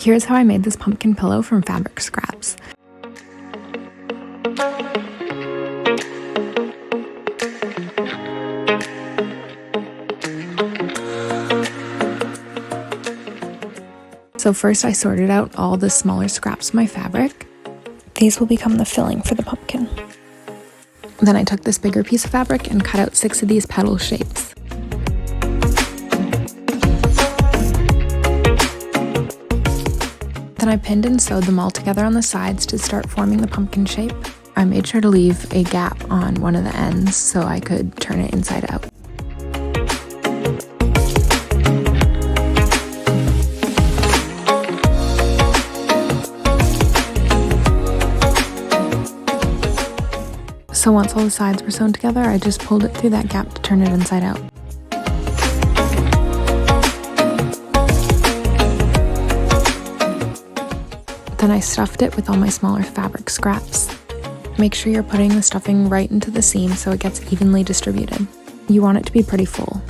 Here's how I made this pumpkin pillow from fabric scraps. So first I sorted out all the smaller scraps of my fabric. These will become the filling for the pumpkin. Then I took this bigger piece of fabric and cut out 6 of these petal shapes. Then I pinned and sewed them all together on the sides to start forming the pumpkin shape. I made sure to leave a gap on one of the ends so I could turn it inside out. So once all the sides were sewn together, I just pulled it through that gap to turn it inside out. Then I stuffed it with all my smaller fabric scraps. Make sure you're putting the stuffing right into the seam so it gets evenly distributed. You want it to be pretty full.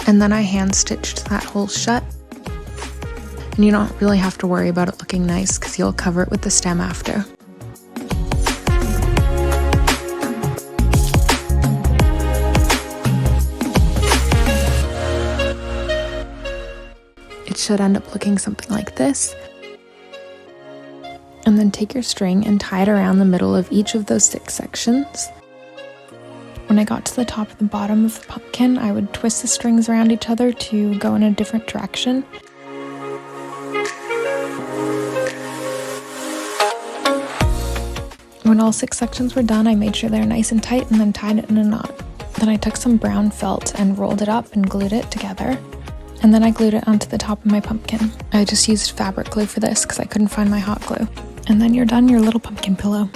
And then I hand stitched that hole shut. And you don't really have to worry about it looking nice because you'll cover it with the stem after. It should end up looking something like this. And then take your string and tie it around the middle of each of those 6 sections. When I got to the top and the bottom of the pumpkin, I would twist the strings around each other to go in a different direction. When all 6 sections were done, I made sure they were nice and tight and then tied it in a knot. Then I took some brown felt and rolled it up and glued it together. And then I glued it onto the top of my pumpkin. I just used fabric glue for this because I couldn't find my hot glue. And then you're done your little pumpkin pillow.